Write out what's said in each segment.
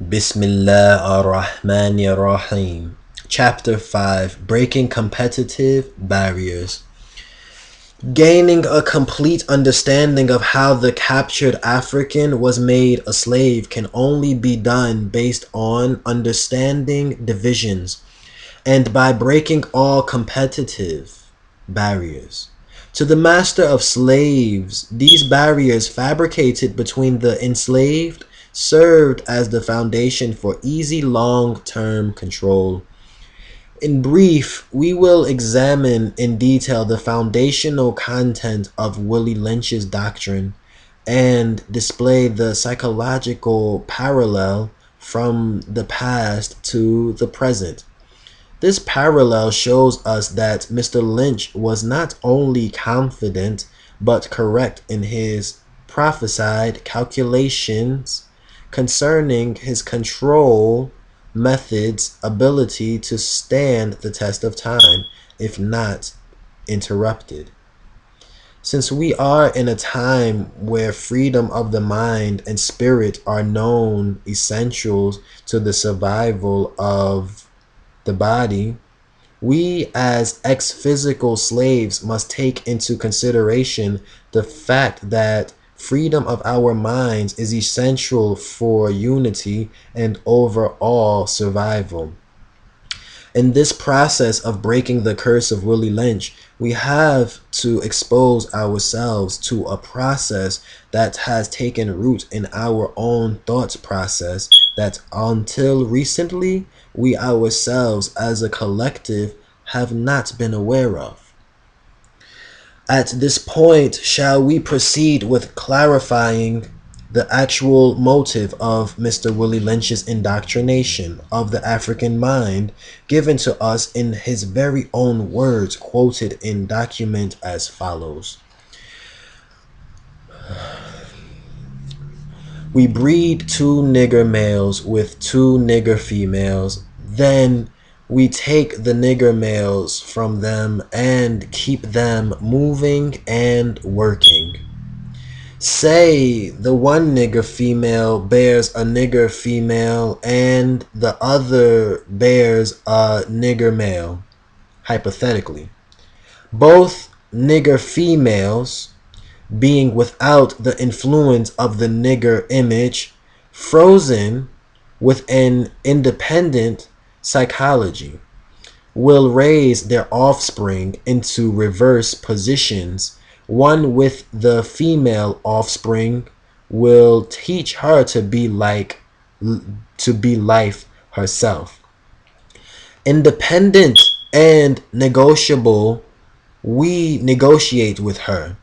Bismillah ar-Rahman ar-Rahim. Chapter 5, Breaking Competitive Barriers. Gaining a complete understanding of how the captured African was made a slave can only be done based on understanding divisions and by breaking all competitive barriers. To the master of slaves, these barriers fabricated between the enslaved served as the foundation for easy long-term control. In brief, we will examine in detail the foundational content of Willie Lynch's doctrine and display the psychological parallel from the past to the present. This parallel shows us that Mr. Lynch was not only confident but correct in his prophesied calculations concerning his control method's ability to stand the test of time if not interrupted. Since we are in a time where freedom of the mind and spirit are known essentials to the survival of the body, we as ex-physical slaves must take into consideration the fact that freedom of our minds is essential for unity and overall survival. In this process of breaking the curse of Willie Lynch, we have to expose ourselves to a process that has taken root in our own thoughts process that until recently we ourselves as a collective have not been aware of. At this point, shall we proceed with clarifying the actual motive of Mr. Willie Lynch's indoctrination of the African mind, given to us in his very own words, quoted in document as follows. We breed two nigger males with two nigger females, then we take the nigger males from them and keep them moving and working. Say the one nigger female bears a nigger female and the other bears a nigger male, hypothetically. Both nigger females being without the influence of the nigger image, frozen with an independent psychology, will raise their offspring into reverse positions. One with the female offspring will teach her to be life herself. Independent and negotiable, we negotiate with her,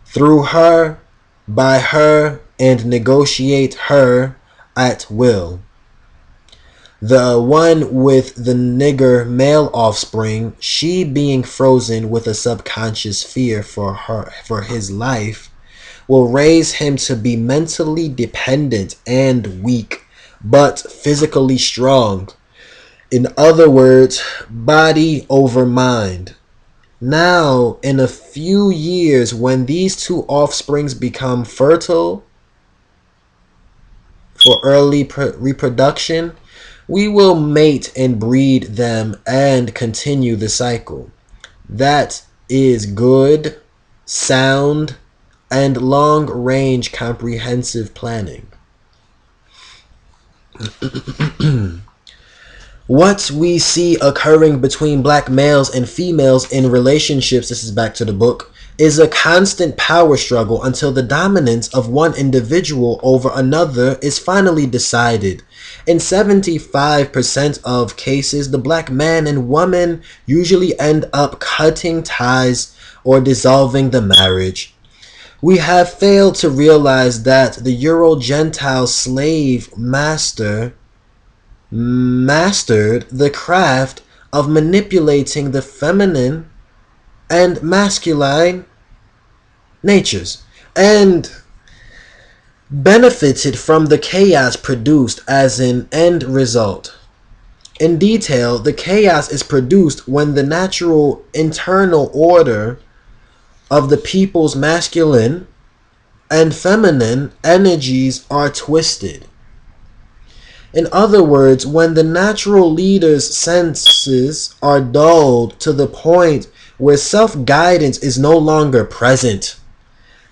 through her, by her, and negotiate her at will. The one with the nigger male offspring, she being frozen with a subconscious fear for his life, will raise him to be mentally dependent and weak, but physically strong. In other words, body over mind. Now, in a few years, when these two offsprings become fertile for early reproduction, we will mate and breed them and continue the cycle. That is good, sound, and long-range comprehensive planning. What we see occurring between black males and females in relationships, this is back to the book, is a constant power struggle until the dominance of one individual over another is finally decided. In 75% of cases, the black man and woman usually end up cutting ties or dissolving the marriage. We have failed to realize that the Euro-Gentile slave mastered the craft of manipulating the feminine and masculine natures and benefited from the chaos produced as an end result. In detail, the chaos is produced when the natural internal order of the people's masculine and feminine energies are twisted. In other words, when the natural leader's senses are dulled to the point where self-guidance is no longer present,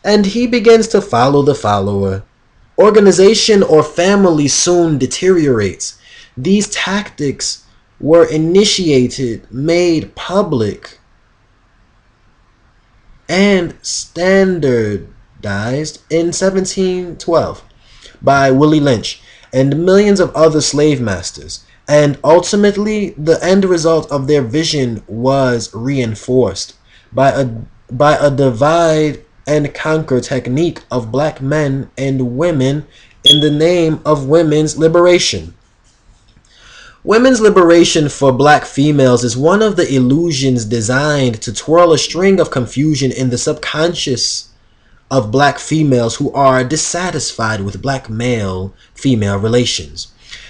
and he begins to follow the follower, organization or family soon deteriorates. These tactics were initiated, made public, and standardized in 1712 by Willie Lynch and millions of other slave masters, and ultimately the end result of their vision was reinforced by a divide and conquer technique of black men and women in the name of women's liberation. Women's liberation for black females is one of the illusions designed to twirl a string of confusion in the subconscious of black females who are dissatisfied with black male-female relations.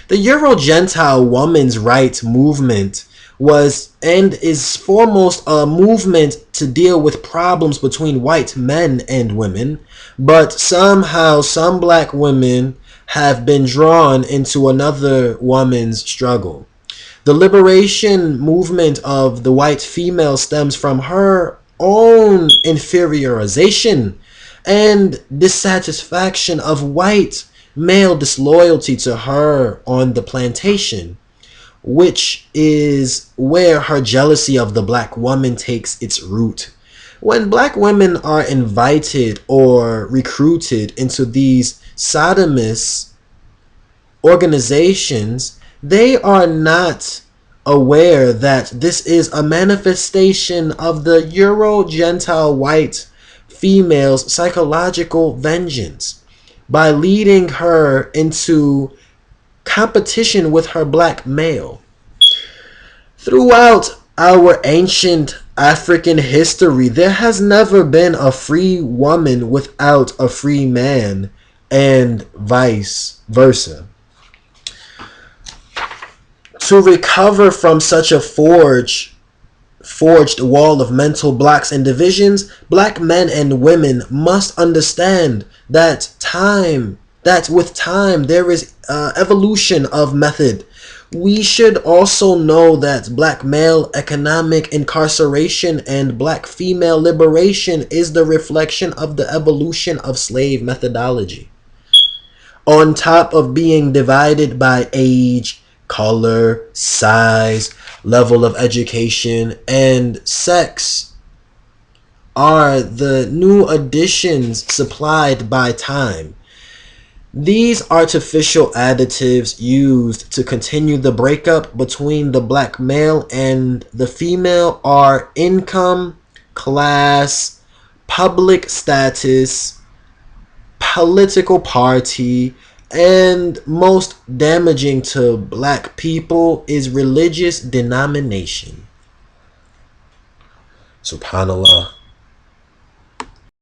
The Euro-Gentile women's rights movement was and is foremost a movement to deal with problems between white men and women, but somehow some black women have been drawn into another woman's struggle. The liberation movement of the white female stems from her own inferiorization and dissatisfaction of white male disloyalty to her on the plantation, which is where her jealousy of the black woman takes its root. When black women are invited or recruited into these sodomist organizations, they are not aware that this is a manifestation of the Euro-Gentile white female's psychological vengeance by leading her into competition with her black male. Throughout our ancient African history, there has never been a free woman without a free man, and vice versa. To recover from such a forged wall of mental blocks and divisions, black men and women must understand that with time there is evolution of method. We should also know that black male economic incarceration and black female liberation is the reflection of the evolution of slave methodology. On top of being divided by age, color, size, level of education, and sex are the new additions supplied by time. These artificial additives used to continue the breakup between the black male and the female are income, class, public status, political party, and most damaging to black people is religious denomination. Subhanallah.